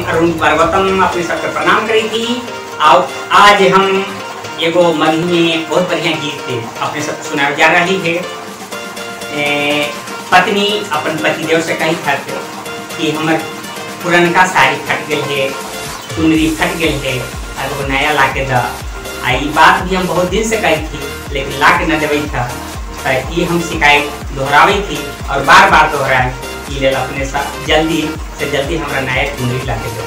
अरुण पर्वतम अपने सबके प्रणाम करी थी। और आज हम एगो मगही में बहुत बढ़िया गीत थे अपने सब सुना जा रही है। पत्नी अपन पतिदेव से कही था कि हमार पुरनका साड़ी फट गई है, चुनरी फट गई है, और वो नया ला के द। आई बात भी हम बहुत दिन से कही थी, लेकिन ला के न देवे था। ये हम शिकायत दोहरावी थी और बार बार दोहराए कि ले अपने साथ जल्दी से जल्दी हमारा नया चुनरी ला के दे।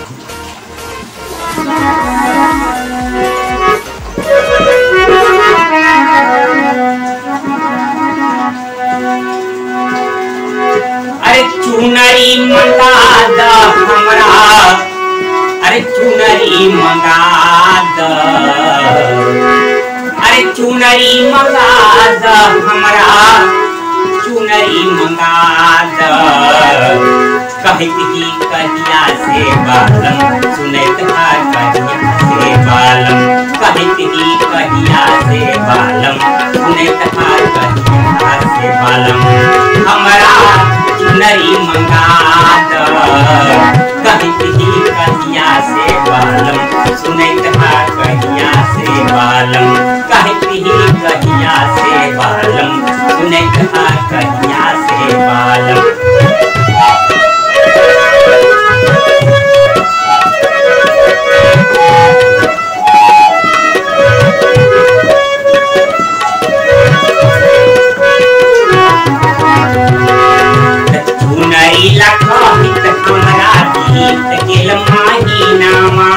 अरे चुनरी मंगा द हमरा, अरे चुनरी मंगा द, अरे चुनरी मंगा द हमरा, चुनरी मंगा द। कहती ही कहिया से बालम, सुनत हा कहिया से बालम। कहती ही कहिया से बालम, सुनत हा कहिया से बालम। हमरा चुनरी मंगा द। कहती ही कहिया से बालम, सुनत हा कहिया से बालम। कहती ही कहिया से बालम, सुनत हा कहिया से बालम। चुनरी लखहित हमरा गीत गेल महीनामा,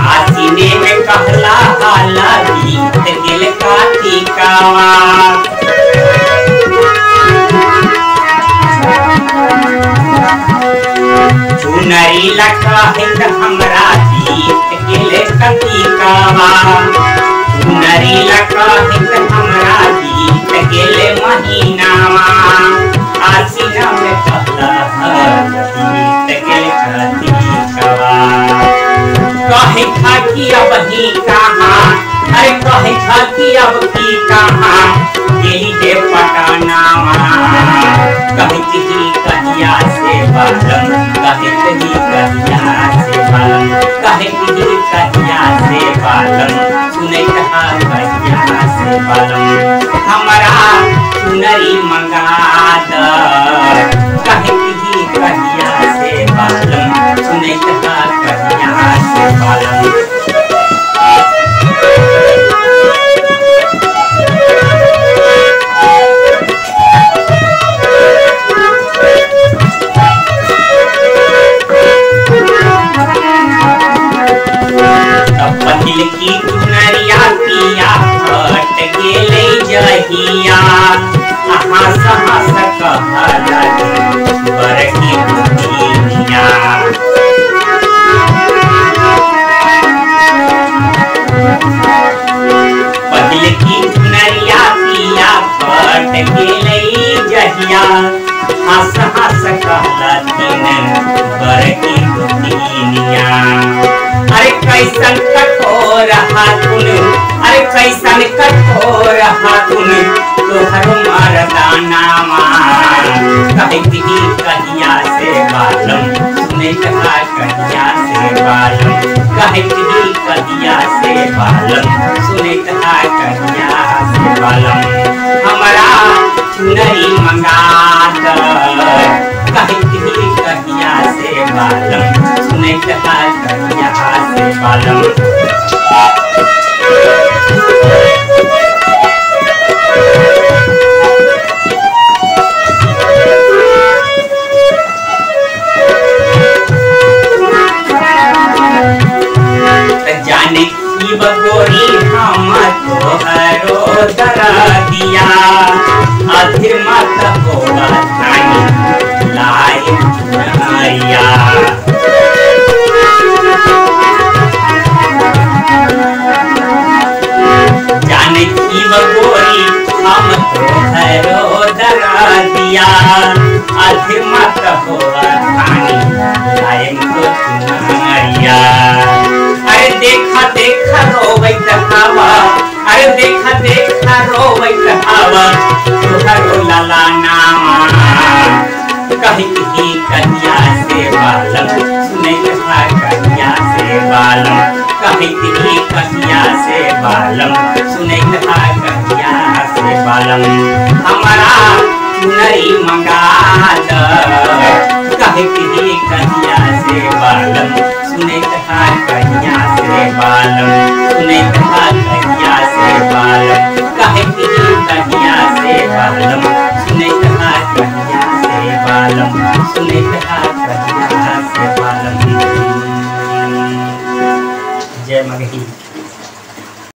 आसीने में कहला हाला गीत गेल कार्तिकावा। चुनरी लखहित हमरा गीत गेल कार्तिकावा। चुनरी लखहित हमरा गीत गेल महीनामा, आसीना में कहला गीत गेल कार्तिकावा। कहे था कि अब ही कहाँ, अरे कहे था कि अब की कहाँ गेली दे पटानामा। कहती ही कहिया से बालम, कहती ही कहिया से बालम। कहती ही कहिया से बालम, सुनत हा कहिया से बालम। हमरा चुनरी मंगा द। कहती ही कहिया से बालम, सुनत हा कहिया से बालम। पहिल की चुनरिया पिया फट गेले जहिया, हंस हंस कहला बरकी दुनिया। पहिल की चुनरिया पिया फट गेले जहिया, हंस हंस कहला बरकी दुनिया। अरे कैसन कठोर हाथुन, अरे कैसन कठोर हाथुन तोहर मर्दानामा। कहती ही कहिया से बालम, सुनत हा कहिया से बालम। कहती ही कहिया से बालम, सुनत हा कहिया से बालम। हमरा चुनरी मंगा द। कहती ही कहिया से बालम, सुनत हा कहिया से बालम। जाने की बगोरी हम तोहरो दरदिया, अधे मत होगा थानी लाए चुनरिया। जाने की बगोरी हम तोहरो दरदिया, अधे मत होगा थानी लाए चुनरिया। अरे देखा देखा रोवैत हवा, अरे देखा देखा रोवैत हवा तोहरो लाला नामा। कहती ही कहिया से बालम, सुनत कहती कहिया से बालम सुनैत हा कहिया से बालम हमारा चुनरी मंगा द कहती कहिया से बालम सुनैत हा कहिया से बालम सुनैत हा कहिया से बालम कहती कहिया से बालम